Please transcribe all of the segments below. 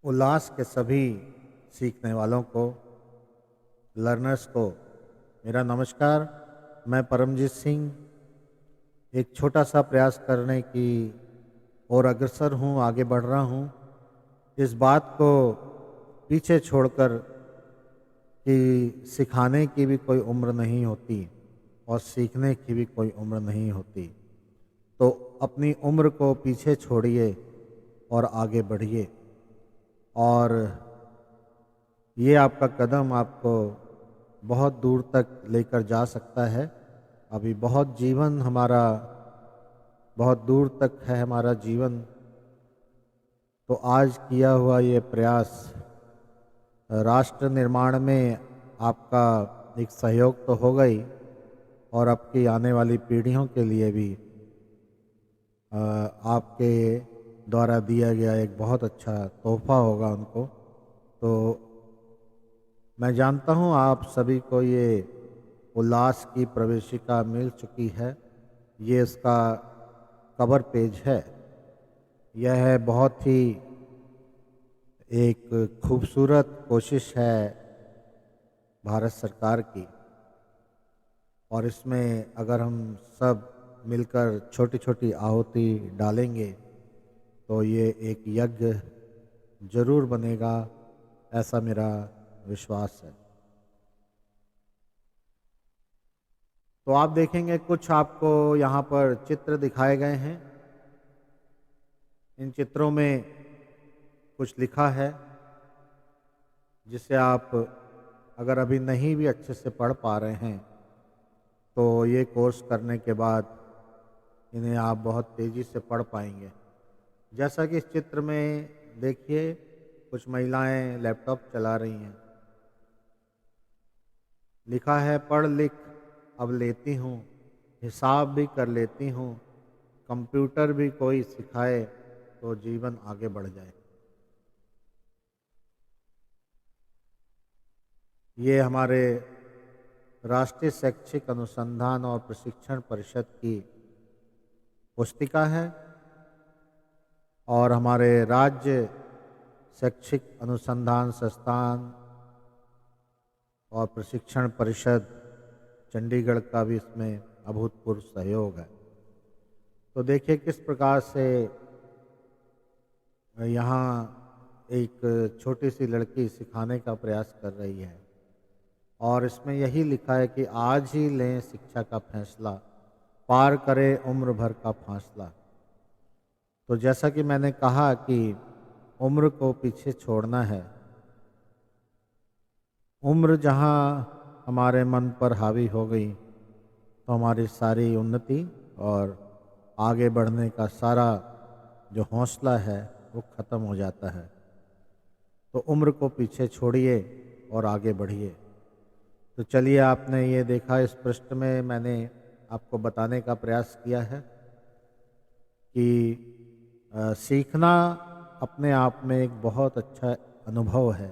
उल्लास के सभी सीखने वालों को, लर्नर्स को मेरा नमस्कार। मैं परमजीत सिंह एक छोटा सा प्रयास करने की ओर अग्रसर हूँ, आगे बढ़ रहा हूँ। इस बात को पीछे छोड़कर कि सिखाने की भी कोई उम्र नहीं होती और सीखने की भी कोई उम्र नहीं होती। तो अपनी उम्र को पीछे छोड़िए और आगे बढ़िए, और ये आपका कदम आपको बहुत दूर तक लेकर जा सकता है। अभी बहुत जीवन हमारा, बहुत दूर तक है हमारा जीवन। तो आज किया हुआ ये प्रयास राष्ट्र निर्माण में आपका एक सहयोग तो होगा ही, और आपकी आने वाली पीढ़ियों के लिए भी आपके द्वारा दिया गया एक बहुत अच्छा तोहफा होगा उनको। तो मैं जानता हूँ आप सभी को ये उल्लास की प्रवेशिका मिल चुकी है। ये इसका कवर पेज है। यह है बहुत ही एक खूबसूरत कोशिश है भारत सरकार की, और इसमें अगर हम सब मिलकर छोटी छोटी आहुति डालेंगे तो ये एक यज्ञ जरूर बनेगा, ऐसा मेरा विश्वास है। तो आप देखेंगे कुछ आपको यहाँ पर चित्र दिखाए गए हैं। इन चित्रों में कुछ लिखा है जिसे आप अगर अभी नहीं भी अच्छे से पढ़ पा रहे हैं तो ये कोर्स करने के बाद इन्हें आप बहुत तेज़ी से पढ़ पाएंगे। जैसा कि इस चित्र में देखिए, कुछ महिलाएं लैपटॉप चला रही हैं। लिखा है, पढ़ लिख अब लेती हूँ, हिसाब भी कर लेती हूँ, कंप्यूटर भी कोई सिखाए तो जीवन आगे बढ़ जाए। ये हमारे राष्ट्रीय शैक्षिक अनुसंधान और प्रशिक्षण परिषद की पुस्तिका है, और हमारे राज्य शैक्षिक अनुसंधान संस्थान और प्रशिक्षण परिषद चंडीगढ़ का भी इसमें अभूतपूर्व सहयोग है। तो देखिए किस प्रकार से यहाँ एक छोटी सी लड़की सिखाने का प्रयास कर रही है, और इसमें यही लिखा है कि आज ही लें शिक्षा का फैसला, पार करें उम्र भर का फासला। तो जैसा कि मैंने कहा कि उम्र को पीछे छोड़ना है। उम्र जहाँ हमारे मन पर हावी हो गई तो हमारी सारी उन्नति और आगे बढ़ने का सारा जो हौसला है वो ख़त्म हो जाता है। तो उम्र को पीछे छोड़िए और आगे बढ़िए। तो चलिए, आपने ये देखा, इस पृष्ठ में मैंने आपको बताने का प्रयास किया है कि सीखना अपने आप में एक बहुत अच्छा अनुभव है,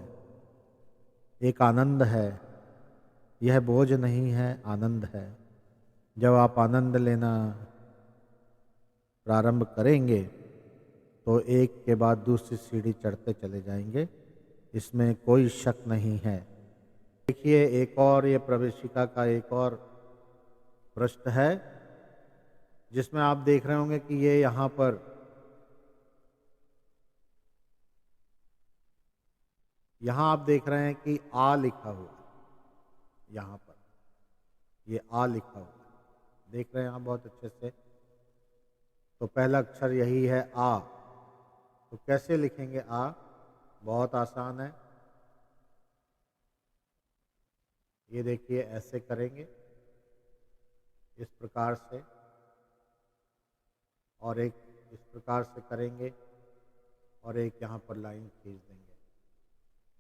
एक आनंद है। यह बोझ नहीं है, आनंद है। जब आप आनंद लेना प्रारंभ करेंगे तो एक के बाद दूसरी सीढ़ी चढ़ते चले जाएंगे, इसमें कोई शक नहीं है। देखिए, एक और ये प्रवेशिका का एक और पृष्ठ है जिसमें आप देख रहे होंगे कि ये यहाँ पर आप देख रहे हैं कि आ लिखा हुआ है। यहाँ पर ये आ लिखा हुआ है, देख रहे हैं आप बहुत अच्छे से। तो पहला अक्षर यही है, आ। तो कैसे लिखेंगे आ? बहुत आसान है। ये देखिए, ऐसे करेंगे, इस प्रकार से, और एक इस प्रकार से करेंगे, और एक यहाँ पर लाइन खींच देंगे,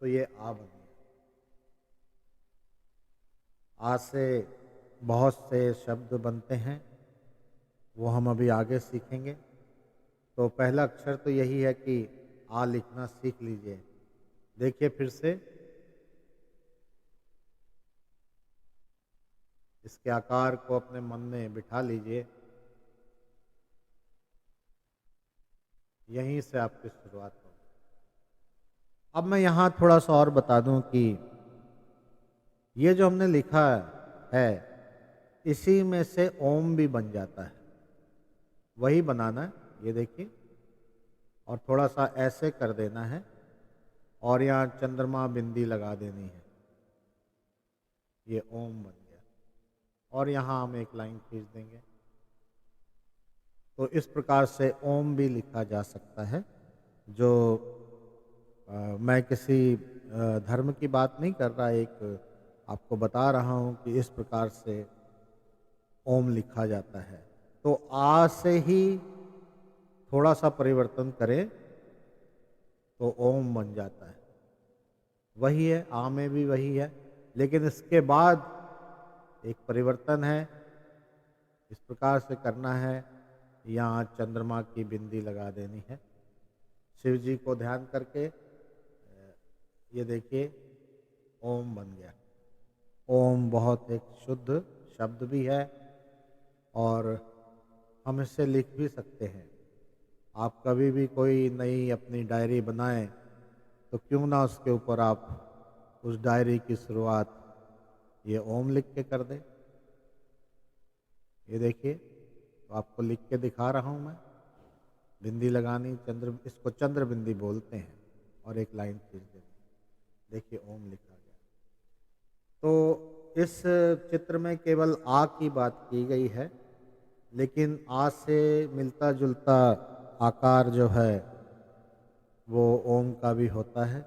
तो ये आ बन गया। आ से बहुत से शब्द बनते हैं, वो हम अभी आगे सीखेंगे। तो पहला अक्षर तो यही है कि आ लिखना सीख लीजिए। देखिए फिर से, इसके आकार को अपने मन में बिठा लीजिए। यहीं से आपकी शुरुआत होगी। अब मैं यहाँ थोड़ा सा और बता दूं कि ये जो हमने लिखा है इसी में से ओम भी बन जाता है। वही बनाना है, ये देखिए, और थोड़ा सा ऐसे कर देना है और यहाँ चंद्रमा बिंदी लगा देनी है। ये ओम बन गया और यहाँ हम एक लाइन खींच देंगे। तो इस प्रकार से ओम भी लिखा जा सकता है। जो मैं किसी धर्म की बात नहीं कर रहा, एक आपको बता रहा हूँ कि इस प्रकार से ओम लिखा जाता है। तो आ से ही थोड़ा सा परिवर्तन करें तो ओम बन जाता है। वही है, आ में भी वही है, लेकिन इसके बाद एक परिवर्तन है। इस प्रकार से करना है, यहाँ चंद्रमा की बिंदी लगा देनी है। शिव जी को ध्यान करके ये देखिए ओम बन गया। ओम बहुत एक शुद्ध शब्द भी है और हम इसे लिख भी सकते हैं। आप कभी भी कोई नई अपनी डायरी बनाएं तो क्यों ना उसके ऊपर आप उस डायरी की शुरुआत ये ओम लिख के कर दें। ये देखिए, तो आपको लिख के दिखा रहा हूँ मैं। बिंदी लगानी, चंद्र, इसको चंद्र बिंदी बोलते हैं, और एक लाइन खींच देनी। देखिए ओम लिखा गया। तो इस चित्र में केवल आ की बात की गई है, लेकिन आ से मिलता जुलता आकार जो है वो ओम का भी होता है।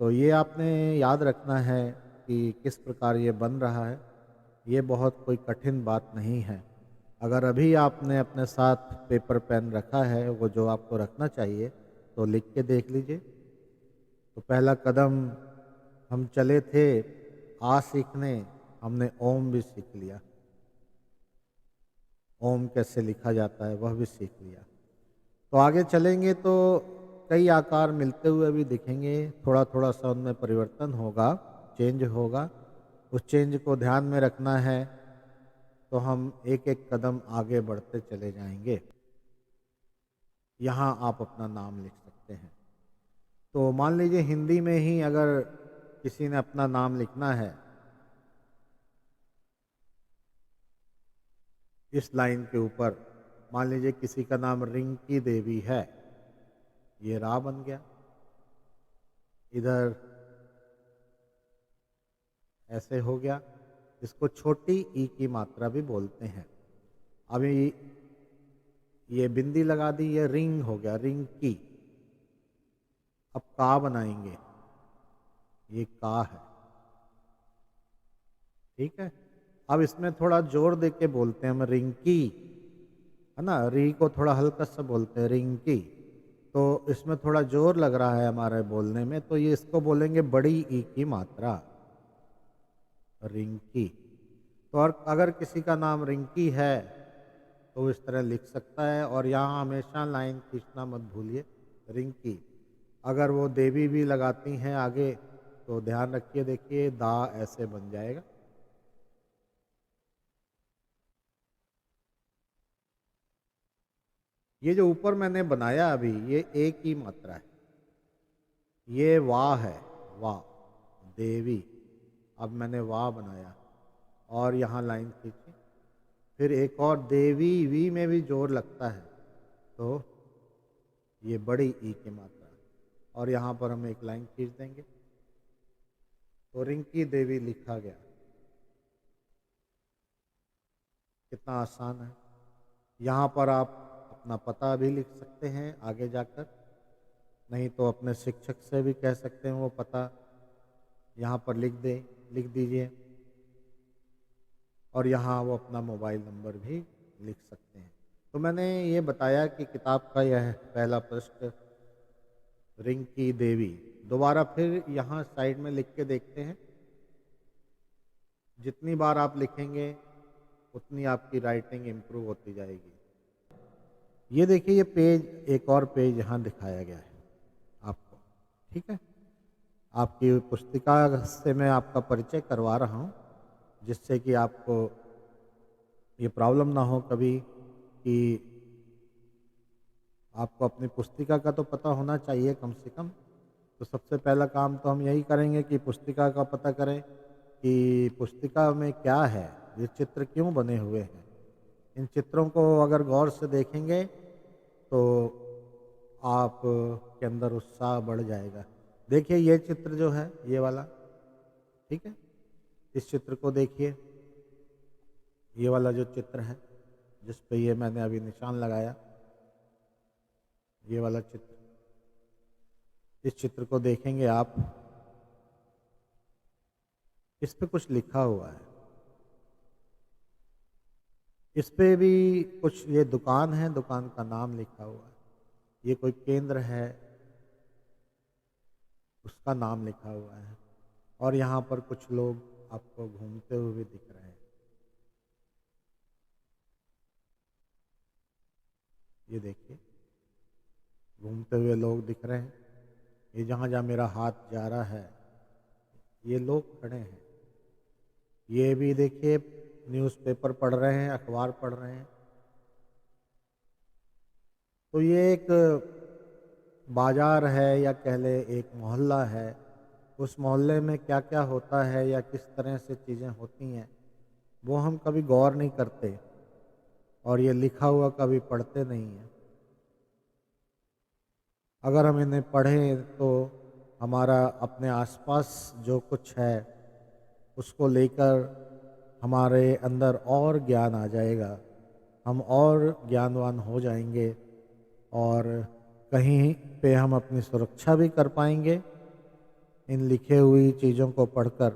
तो ये आपने याद रखना है कि किस प्रकार ये बन रहा है। ये बहुत कोई कठिन बात नहीं है। अगर अभी आपने अपने साथ पेपर पेन रखा है, वो जो आपको रखना चाहिए, तो लिख के देख लीजिए। तो पहला कदम हम चले थे आ सीखने, हमने ओम भी सीख लिया। ओम कैसे लिखा जाता है वह भी सीख लिया। तो आगे चलेंगे तो कई आकार मिलते हुए भी दिखेंगे। थोड़ा थोड़ा सा उनमें परिवर्तन होगा, चेंज होगा। उस चेंज को ध्यान में रखना है, तो हम एक एक कदम आगे बढ़ते चले जाएंगे। यहाँ आप अपना नाम लिख सकते हैं। तो मान लीजिए हिंदी में ही अगर किसी ने अपना नाम लिखना है, इस लाइन के ऊपर मान लीजिए किसी का नाम रिंकी देवी है, ये रा बन गया। इधर ऐसे हो गया। इसको छोटी ई की मात्रा भी बोलते हैं। अभी ये बिंदी लगा दी, ये रिंग हो गया, रिंग की। अब का बनाएंगे, ये का है, ठीक है। अब इसमें थोड़ा जोर दे के बोलते हैं हम, रिंकी, है ना। री को थोड़ा हल्का सा बोलते हैं, रिंकी। तो इसमें थोड़ा जोर लग रहा है हमारे बोलने में, तो ये इसको बोलेंगे बड़ी ई की मात्रा, रिंकी। तो और अगर किसी का नाम रिंकी है तो वो इस तरह लिख सकता है। और यहाँ हमेशा लाइन खींचना मत भूलिए, रिंकी। अगर वो देवी भी लगाती हैं आगे तो ध्यान रखिए, देखिए दा ऐसे बन जाएगा। ये जो ऊपर मैंने बनाया अभी, ये एक ही मात्रा है। ये वाह है, वाह, देवी। अब मैंने वाह बनाया और यहाँ लाइन खींची। फिर एक और देवी, वी में भी जोर लगता है, तो ये बड़ी ई की मात्रा। और यहाँ पर हम एक लाइन खींच देंगे, तो रिंकी देवी लिखा गया। कितना आसान है। यहाँ पर आप अपना पता भी लिख सकते हैं आगे जाकर, नहीं तो अपने शिक्षक से भी कह सकते हैं वो पता यहाँ पर लिख दीजिए। और यहाँ वो अपना मोबाइल नंबर भी लिख सकते हैं। तो मैंने ये बताया कि किताब का यह पहला पृष्ठ, रिंकी देवी। दोबारा फिर यहाँ साइड में लिख के देखते हैं। जितनी बार आप लिखेंगे उतनी आपकी राइटिंग इम्प्रूव होती जाएगी। ये देखिए, ये पेज, एक और पेज यहाँ दिखाया गया है आपको, ठीक है। आपकी पुस्तिका से मैं आपका परिचय करवा रहा हूँ, जिससे कि आपको ये प्रॉब्लम ना हो कभी कि आपको अपनी पुस्तिका का तो पता होना चाहिए कम से कम। तो सबसे पहला काम तो हम यही करेंगे कि पुस्तिका का पता करें कि पुस्तिका में क्या है, ये चित्र क्यों बने हुए हैं। इन चित्रों को अगर गौर से देखेंगे तो आप के अंदर उत्साह बढ़ जाएगा। देखिए ये चित्र जो है, ये वाला, ठीक है, इस चित्र को देखिए। ये वाला जो चित्र है जिस पे ये मैंने अभी निशान लगाया, ये वाला चित्र, इस चित्र को देखेंगे आप, इस पे कुछ लिखा हुआ है। इस पे भी कुछ, ये दुकान है, दुकान का नाम लिखा हुआ है। ये कोई केंद्र है, उसका नाम लिखा हुआ है। और यहाँ पर कुछ लोग आपको घूमते हुए दिख रहे हैं। ये देखिए, घूमते हुए लोग दिख रहे हैं। ये जहाँ जहाँ मेरा हाथ जा रहा है, ये लोग खड़े हैं। ये भी देखिए न्यूज़पेपर पढ़ रहे हैं, अखबार पढ़ रहे हैं। तो ये एक बाजार है, या कह ले एक मोहल्ला है। उस मोहल्ले में क्या क्या होता है या किस तरह से चीज़ें होती हैं, वो हम कभी गौर नहीं करते, और ये लिखा हुआ कभी पढ़ते नहीं हैं। अगर हम इन्हें पढ़ें तो हमारा अपने आसपास जो कुछ है उसको लेकर हमारे अंदर और ज्ञान आ जाएगा, हम और ज्ञानवान हो जाएंगे, और कहीं पे हम अपनी सुरक्षा भी कर पाएंगे इन लिखे हुई चीज़ों को पढ़कर।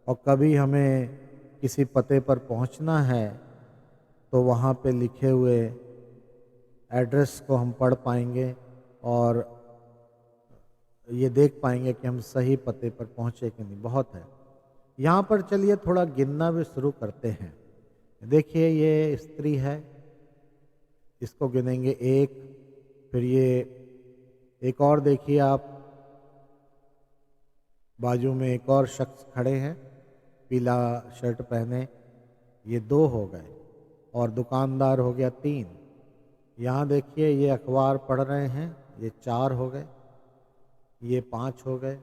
और कभी हमें किसी पते पर पहुंचना है तो वहाँ पे लिखे हुए एड्रेस को हम पढ़ पाएंगे और ये देख पाएंगे कि हम सही पते पर पहुँचे कि नहीं। बहुत है यहाँ पर। चलिए थोड़ा गिनना भी शुरू करते हैं। देखिए ये स्त्री है, इसको गिनेंगे एक। फिर ये एक और देखिए आप, बाजू में एक और शख्स खड़े हैं पीला शर्ट पहने, ये दो हो गए। और दुकानदार हो गया तीन। यहाँ देखिए ये अखबार पढ़ रहे हैं, ये चार हो गए। ये पांच हो गए।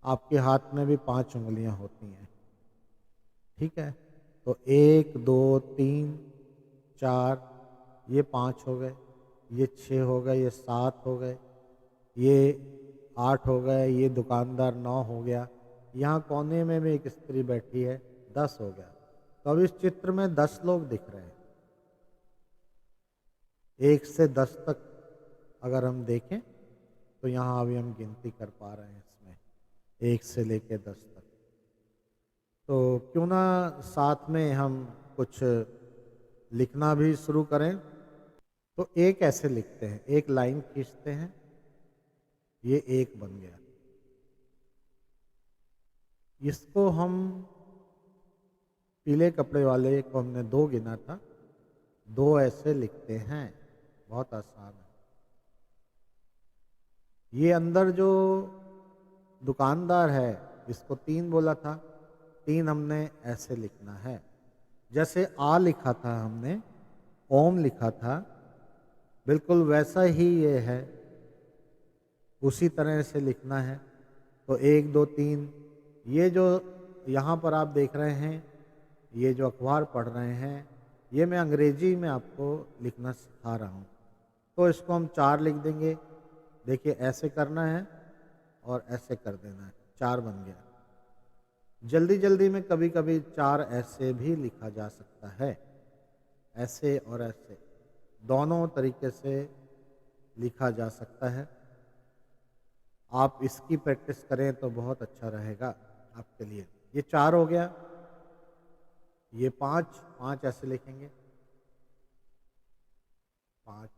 आपके हाथ में भी 5 उंगलियां होती हैं, ठीक है। तो 1 2 3 4, ये 5 हो गए, ये 6 हो गए, ये 7 हो गए, ये 8 हो गए, ये दुकानदार 9 हो गया। यहाँ कोने में भी एक स्त्री बैठी है, 10 हो गया। तो अब इस चित्र में 10 लोग दिख रहे हैं। 1 से 10 तक अगर हम देखें तो यहाँ अभी हम गिनती कर पा रहे हैं इसमें, 1 से लेकर 10 तक। तो क्यों ना साथ में हम कुछ लिखना भी शुरू करें। तो एक ऐसे लिखते हैं, एक लाइन खींचते हैं, ये एक बन गया। इसको हम, पीले कपड़े वाले को हमने 2 गिना था, 2 ऐसे लिखते हैं। बहुत आसान है। ये अंदर जो दुकानदार है, इसको 3 बोला था, 3 हमने ऐसे लिखना है। जैसे आ लिखा था हमने, ओम लिखा था, बिल्कुल वैसा ही ये है, उसी तरह से लिखना है। तो 1 2 3, ये जो यहाँ पर आप देख रहे हैं, ये जो अखबार पढ़ रहे हैं, ये मैं अंग्रेजी में आपको लिखना सिखा रहा हूँ। तो इसको हम 4 लिख देंगे। देखिए ऐसे करना है और ऐसे कर देना है, 4 बन गया। जल्दी जल्दी में कभी कभी 4 ऐसे भी लिखा जा सकता है, ऐसे और ऐसे, दोनों तरीके से लिखा जा सकता है। आप इसकी प्रैक्टिस करें तो बहुत अच्छा रहेगा आपके लिए। ये 4 हो गया। ये 5, 5 ऐसे लिखेंगे, 5।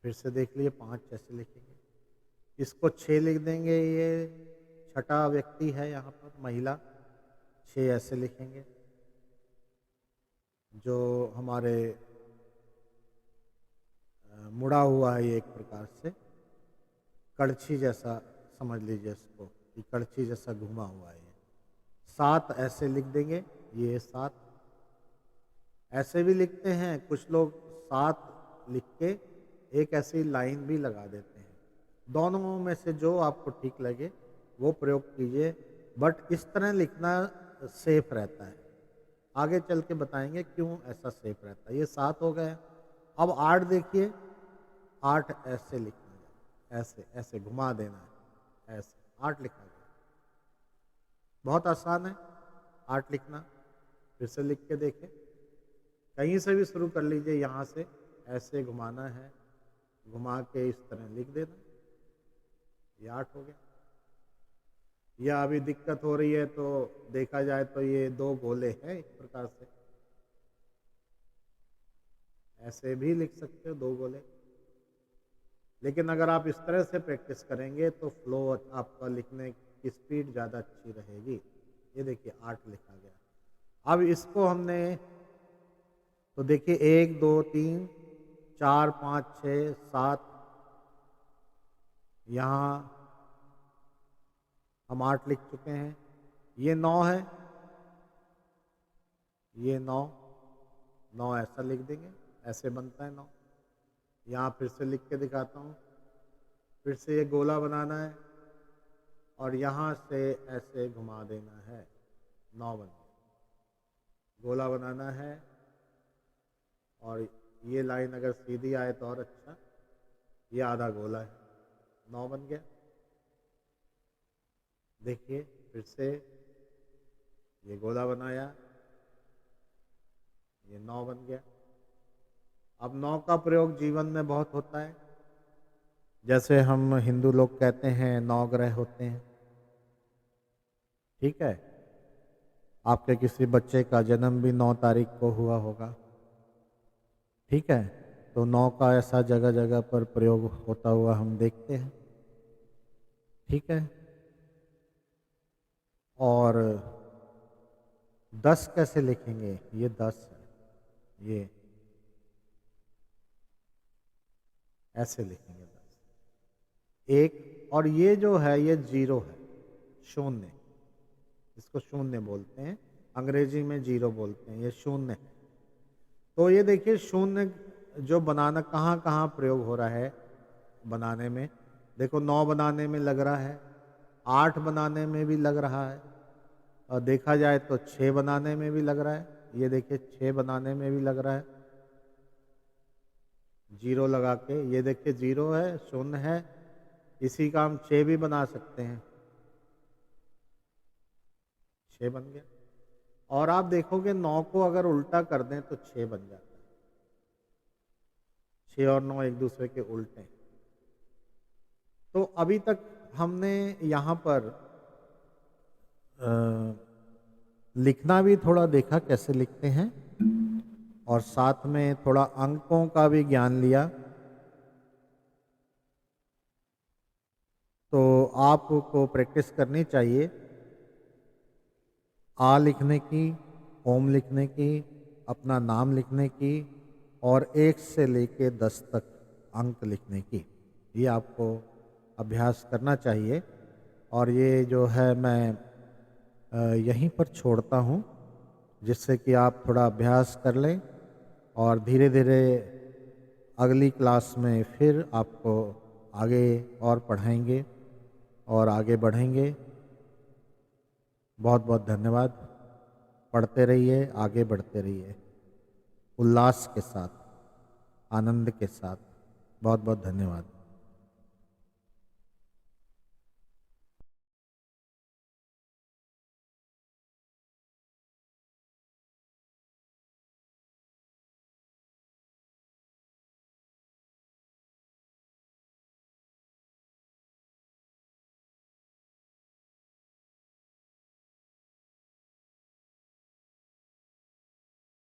फिर से देख लिए, 5 ऐसे लिखेंगे। इसको 6 लिख देंगे, ये छठा व्यक्ति है यहाँ पर, महिला, 6 ऐसे लिखेंगे। जो हमारे मुड़ा हुआ है, ये एक प्रकार से कड़छी जैसा समझ लीजिए इसको, कि कड़छी जैसा घुमा हुआ है। 7 ऐसे लिख देंगे, ये 7 ऐसे भी लिखते हैं कुछ लोग। 7 लिख के एक ऐसी लाइन भी लगा देते हैं, दोनों में से जो आपको ठीक लगे वो प्रयोग कीजिए, बट इस तरह लिखना सेफ रहता है। आगे चल के बताएंगे क्यों ऐसा सेफ रहता है। ये 7 हो गए। अब 8 देखिए, 8 ऐसे लिखना है, ऐसे ऐसे घुमा देना है, ऐसे 8 लिखा गया। बहुत आसान है 8 लिखना। फिर से लिख के देखें, कहीं से भी शुरू कर लीजिए, यहाँ से ऐसे घुमाना है, घुमा के इस तरह लिख देना। ये 8 हो गया। या अभी दिक्कत हो रही है तो देखा जाए तो ये 2 गोले हैं, एक प्रकार से ऐसे भी लिख सकते हो 2 गोले। लेकिन अगर आप इस तरह से प्रैक्टिस करेंगे तो फ्लो आपका लिखने की स्पीड ज़्यादा अच्छी रहेगी। ये देखिए 8 लिखा गया। अब इसको हमने तो देखिए 1 2 3 4 5 6 7, यहाँ हम 8 लिख चुके हैं। ये 9 है, ये 9 ऐसा लिख देंगे, ऐसे बनता है 9। यहाँ फिर से लिख के दिखाता हूँ। फिर से ये गोला बनाना है और यहाँ से ऐसे घुमा देना है, 9 बन गया। गोला बनाना है और ये लाइन अगर सीधी आए तो और अच्छा। ये आधा गोला है, 9 बन गया। देखिए फिर से ये गोला बनाया, ये 9 बन गया। अब 9 का प्रयोग जीवन में बहुत होता है। जैसे हम हिंदू लोग कहते हैं 9 ग्रह होते हैं, ठीक है। आपके किसी बच्चे का जन्म भी 9 तारीख को हुआ होगा, ठीक है। तो 9 का ऐसा जगह जगह पर प्रयोग होता हुआ हम देखते हैं, ठीक है। और 10 कैसे लिखेंगे? ये 10 है, ये ऐसे लिखेंगे 10। एक, और ये जो है ये 0 है, शून्य, इसको शून्य बोलते हैं, अंग्रेजी में 0 बोलते हैं, ये शून्य है। तो ये देखिए शून्य जो बनाना कहाँ कहाँ प्रयोग हो रहा है बनाने में। देखो 9 बनाने में लग रहा है, 8 बनाने में भी लग रहा है, और देखा जाए तो 6 बनाने में भी लग रहा है। ये देखिए 6 बनाने में भी लग रहा है, 0 लगा के। ये देखिए 0 है, शून्य है, इसी का हम 6 भी बना सकते हैं, 6 बन गया। और आप देखोगे 9 को अगर उल्टा कर दें तो 6 बन जाता है। 6 और 9 एक दूसरे के उल्टे हैं। तो अभी तक हमने यहाँ पर लिखना भी थोड़ा देखा कैसे लिखते हैं, और साथ में थोड़ा अंकों का भी ज्ञान लिया। तो आपको प्रैक्टिस करनी चाहिए आ लिखने की, ओम लिखने की, अपना नाम लिखने की, और 1 से लेके 10 तक अंक लिखने की। ये आपको अभ्यास करना चाहिए। और ये जो है मैं यहीं पर छोड़ता हूँ, जिससे कि आप थोड़ा अभ्यास कर लें, और धीरे धीरे अगली क्लास में फिर आपको आगे और पढ़ाएंगे और आगे बढ़ेंगे। बहुत बहुत धन्यवाद। पढ़ते रहिए, आगे बढ़ते रहिए, उल्लास के साथ, आनंद के साथ। बहुत बहुत धन्यवाद।